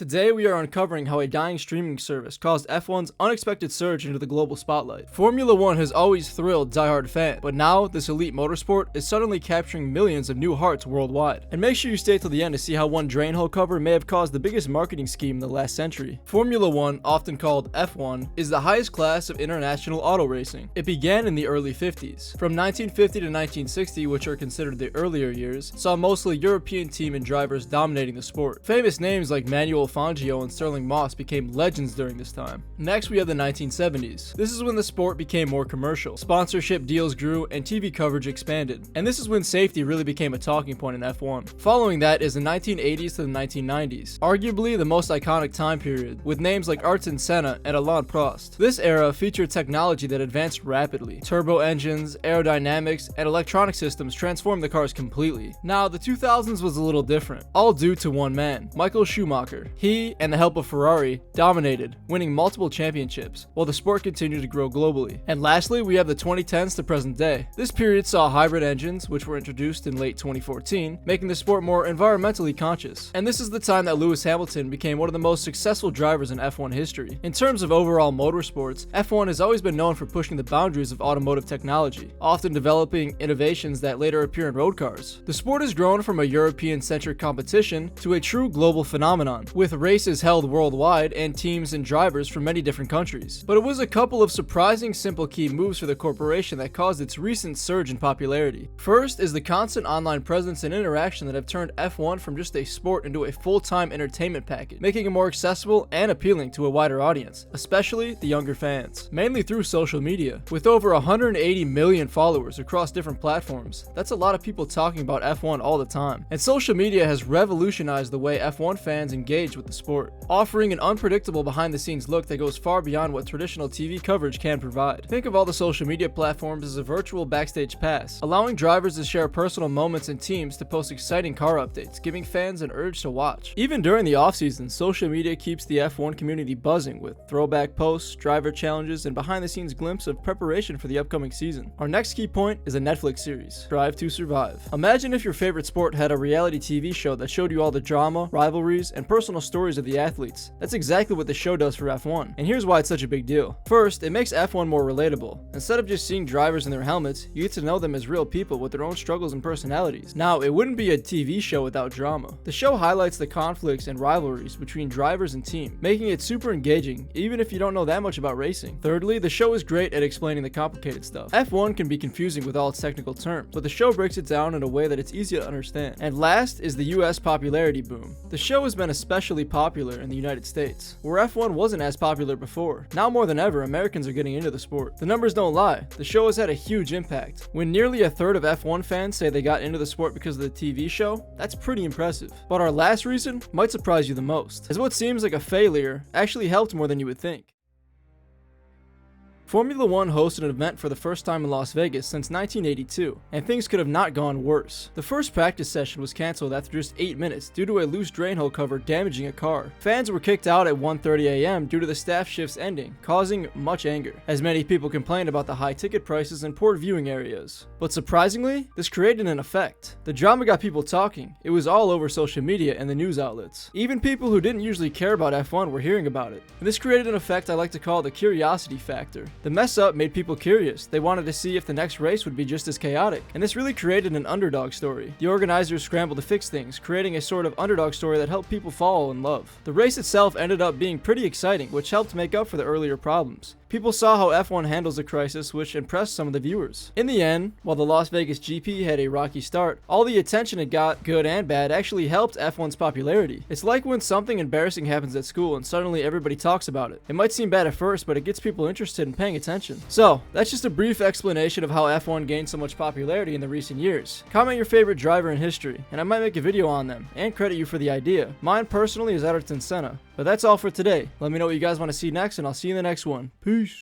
Today we are uncovering how a dying streaming service caused F1's unexpected surge into the global spotlight. Formula One has always thrilled diehard fans, but now this elite motorsport is suddenly capturing millions of new hearts worldwide. And make sure you stay till the end to see how one drain hole cover may have caused the biggest marketing scheme in the last century. Formula One, often called F1, is the highest class of international auto racing. It began in the early 50s. From 1950 to 1960, which are considered the earlier years, saw mostly European team and drivers dominating the sport. Famous names like Manuel Fangio and Sterling Moss became legends during this time. Next, we have the 1970s. This is when the sport became more commercial. Sponsorship deals grew and TV coverage expanded. And this is when safety really became a talking point in F1. Following that is the 1980s to the 1990s, arguably the most iconic time period, with names like Ayrton Senna and Alain Prost. This era featured technology that advanced rapidly. Turbo engines, aerodynamics, and electronic systems transformed the cars completely. Now, the 2000s was a little different, all due to one man, Michael Schumacher. He, and the help of Ferrari, dominated, winning multiple championships, while the sport continued to grow globally. And lastly, we have the 2010s to present day. This period saw hybrid engines, which were introduced in late 2014, making the sport more environmentally conscious. And this is the time that Lewis Hamilton became one of the most successful drivers in F1 history. In terms of overall motorsports, F1 has always been known for pushing the boundaries of automotive technology, often developing innovations that later appear in road cars. The sport has grown from a European-centric competition to a true global phenomenon, with races held worldwide and teams and drivers from many different countries. But it was a couple of surprising simple key moves for the corporation that caused its recent surge in popularity. First is the constant online presence and interaction that have turned F1 from just a sport into a full-time entertainment package, making it more accessible and appealing to a wider audience, especially the younger fans, mainly through social media. With over 180 million followers across different platforms, that's a lot of people talking about F1 all the time. And social media has revolutionized the way F1 fans engage with the sport, offering an unpredictable behind-the-scenes look that goes far beyond what traditional TV coverage can provide. Think of all the social media platforms as a virtual backstage pass, allowing drivers to share personal moments and teams to post exciting car updates, giving fans an urge to watch. Even during the off-season, social media keeps the F1 community buzzing with throwback posts, driver challenges, and behind-the-scenes glimpse of preparation for the upcoming season. Our next key point is a Netflix series, Drive to Survive. Imagine if your favorite sport had a reality TV show that showed you all the drama, rivalries, and personal stories of the athletes. That's exactly what the show does for F1, and here's why it's such a big deal. First, it makes F1 more relatable. Instead of just seeing drivers in their helmets, you get to know them as real people with their own struggles and personalities. Now, it wouldn't be a TV show without drama. The show highlights the conflicts and rivalries between drivers and team, making it super engaging, even if you don't know that much about racing. Thirdly, the show is great at explaining the complicated stuff. F1 can be confusing with all its technical terms, but the show breaks it down in a way that it's easy to understand. And last is the US popularity boom. The show has been especially popular in the United States, where F1 wasn't as popular before. Now more than ever, Americans are getting into the sport. The numbers don't lie. The show has had a huge impact. When nearly a third of F1 fans say they got into the sport because of the TV show, that's pretty impressive. But our last reason might surprise you the most, as what seems like a failure actually helped more than you would think. Formula One hosted an event for the first time in Las Vegas since 1982, and things could have not gone worse. The first practice session was cancelled after just 8 minutes due to a loose drain hole cover damaging a car. Fans were kicked out at 1:30 a.m. due to the staff shifts ending, causing much anger, as many people complained about the high ticket prices and poor viewing areas. But surprisingly, this created an effect. The drama got people talking. It was all over social media and the news outlets. Even people who didn't usually care about F1 were hearing about it. And this created an effect I like to call the curiosity factor. The mess up made people curious. They wanted to see if the next race would be just as chaotic, and this really created an underdog story. The organizers scrambled to fix things, creating a sort of underdog story that helped people follow and love. The race itself ended up being pretty exciting, which helped make up for the earlier problems. People saw how F1 handles a crisis, which impressed some of the viewers. In the end, while the Las Vegas GP had a rocky start, all the attention it got, good and bad, actually helped F1's popularity. It's like when something embarrassing happens at school and suddenly everybody talks about it. It might seem bad at first, but it gets people interested in paying attention. So, that's just a brief explanation of how F1 gained so much popularity in the recent years. Comment your favorite driver in history, and I might make a video on them, and credit you for the idea. Mine personally is Ayrton Senna. But that's all for today. Let me know what you guys want to see next, and I'll see you in the next one. Peace.